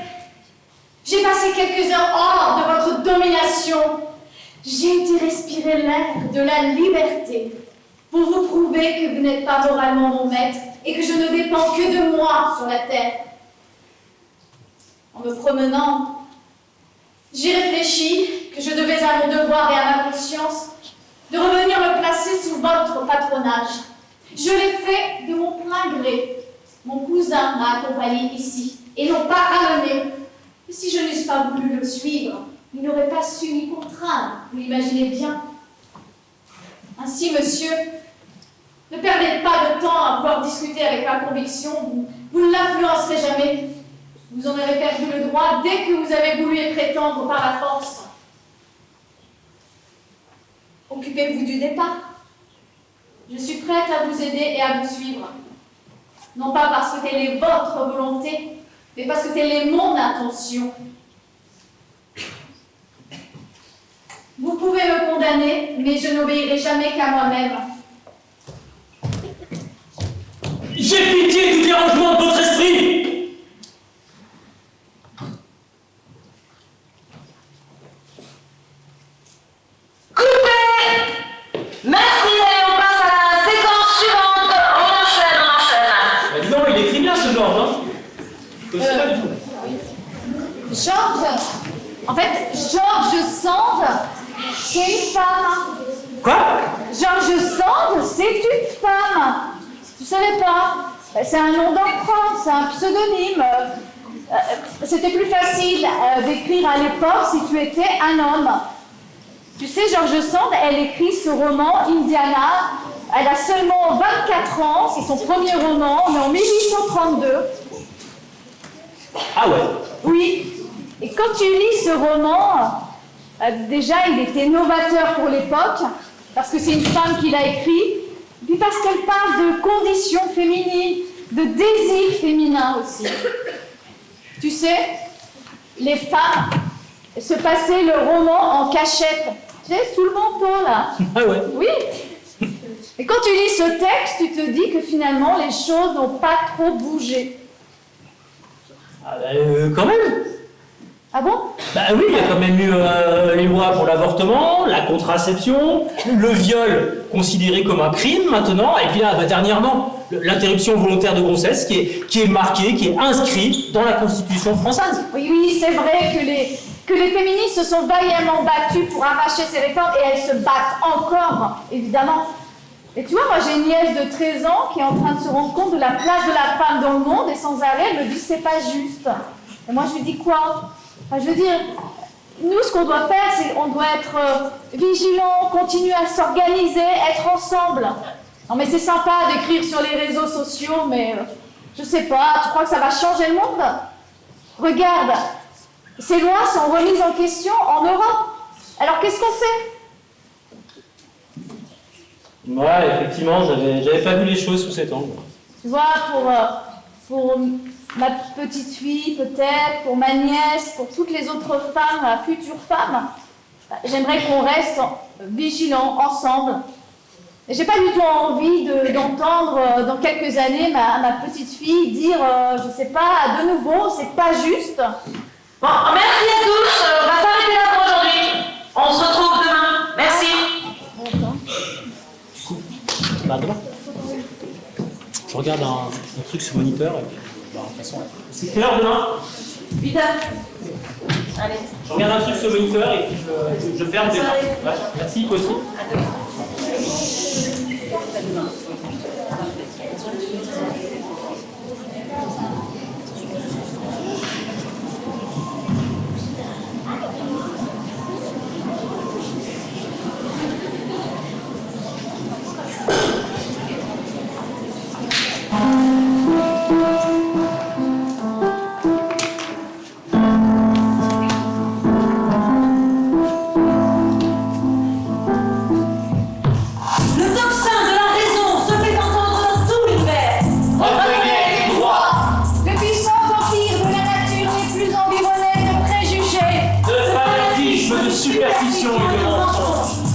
J'ai passé quelques heures hors de votre domination. J'ai été respirer l'air de la liberté pour vous prouver que vous n'êtes pas moralement mon maître et que je ne dépends que de moi sur la terre. En me promenant, j'ai réfléchi que je devais à mon devoir et à ma conscience de revenir me placer sous votre patronage. Je l'ai fait de mon plein gré. Mon cousin m'a accompagné ici et non pas amené. Et si je n'eusse pas voulu le suivre, il n'aurait pas su m'y contraindre, vous l'imaginez bien. Ainsi, monsieur, ne perdez pas de temps à vouloir discuter avec ma conviction, vous ne l'influencerez jamais. Vous en avez perdu le droit dès que vous avez voulu y prétendre par la force. Occupez-vous du départ. Je suis prête à vous aider et à vous suivre. Non pas parce que telle est votre volonté, mais parce que telle est mon intention. Vous pouvez me condamner, mais je n'obéirai jamais qu'à moi-même. J'ai pitié du dérangement de votre esprit! Merci, allez, on passe à la séquence suivante. On enchaîne. Dis donc, il écrit bien ce Georges, hein? Je sais pas du tout. Georges, en fait, Georges Sand, c'est une femme. Quoi? Georges Sand, c'est une femme. Tu savais pas? C'est un nom d'emprunt, c'est un pseudonyme. C'était plus facile d'écrire à l'époque si tu étais un homme. Tu sais, Georges Sand, elle écrit ce roman, Indiana. Elle a seulement 24 ans, c'est son premier roman, on est en 1832. Ah ouais? Oui, et quand tu lis ce roman, déjà il était novateur pour l'époque, parce que c'est une femme qui l'a écrit, puis parce qu'elle parle de conditions féminines, de désir féminin aussi. Tu sais, les femmes se passaient le roman en cachette, Tu sais, sous le manteau, là. Ah ouais. Oui. Et quand tu lis ce texte, tu te dis que finalement, les choses n'ont pas trop bougé. Ah quand même. Ah bon? Bah oui, il y a quand même eu les lois pour l'avortement, la contraception, le viol considéré comme un crime maintenant, et puis là, dernièrement, l'interruption volontaire de grossesse qui est marquée, qui est inscrite dans la Constitution française. Oui, oui, c'est vrai que les féministes se sont vaillamment battues pour arracher ces réformes, et elles se battent encore, évidemment. Et tu vois, moi j'ai une nièce de 13 ans qui est en train de se rendre compte de la place de la femme dans le monde, et sans arrêt, elle me dit c'est pas juste. Et moi je lui dis quoi? Enfin, je veux dire, nous ce qu'on doit faire, c'est qu'on doit être vigilants, continuer à s'organiser, être ensemble. Non mais c'est sympa d'écrire sur les réseaux sociaux, mais je sais pas, tu crois que ça va changer le monde? Regarde, ces lois sont remises en question en Europe. Alors qu'est-ce qu'on fait? Ouais, effectivement, j'avais pas vu les choses sous cet angle. Tu vois, pour ma petite fille peut-être, pour ma nièce, pour toutes les autres femmes, futures femmes, j'aimerais qu'on reste vigilants ensemble. Et j'ai pas du tout envie d'entendre dans quelques années ma petite fille dire, je sais pas, de nouveau, c'est pas juste. Bon, merci à tous. On va s'arrêter là pour aujourd'hui. On se retrouve demain. Merci. Bah demain. Je regarde un truc sur le moniteur et puis, de toute façon. C'est quelle heure demain? 8 heures. Allez. Je regarde un truc sur le moniteur et puis je ferme déjà. Ouais, merci, toi aussi. À demain.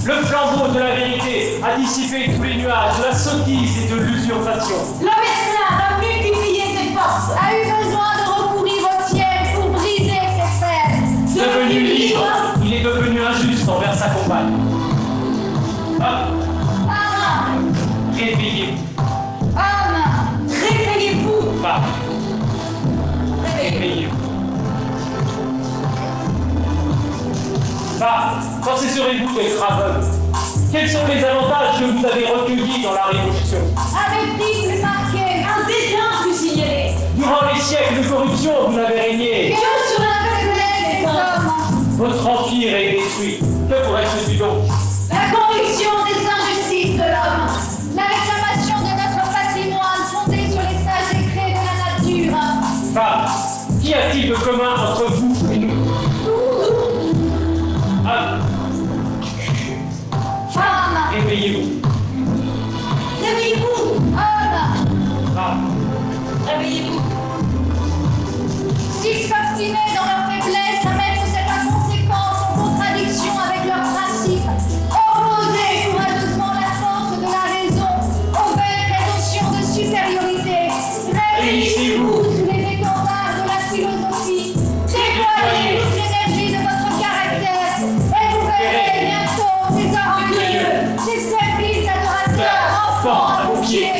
Le flambeau de la vérité a dissipé tous les nuages de la sottise et de l'usurpation. L'homme esclave a multiplié ses forces, a eu besoin de recourir au ciel pour briser ses fers. Devenu libre, il est devenu injuste envers sa compagne. Homme, Réveillez-vous. homme, réveillez-vous. Femme. Réveillez-vous. Censurez-vous d'être aveugle. Quels sont les avantages que vous avez recueillis dans la Révolution? Un mépris plus marqué, un dédain plus signalé. Durant les siècles de corruption, vous avez régné. Que sur la faiblesse des hommes. Votre empire est détruit. Que vous reste-t-il donc? La conviction des injustices de l'homme. La réclamation de notre patrimoine fondé sur les sages décrets de la nature. Femme, qu'y a-t-il de commun entre vous et nous? Femme, Réveillez-vous. réveillez-vous. Homme, Réveillez-vous. s'ils s'obstinaient dans leur faiblesse à mettre cette inconséquence en contradiction avec leurs principes, opposer courageusement la force de la raison aux belles prétentions de supériorité, réveillez-vous sous les étendards de la philosophie, déployez toute l'énergie de votre caractère, et vous verrez bientôt ces orgueilleux, ces serviles adorateurs, enfants à vos pieds.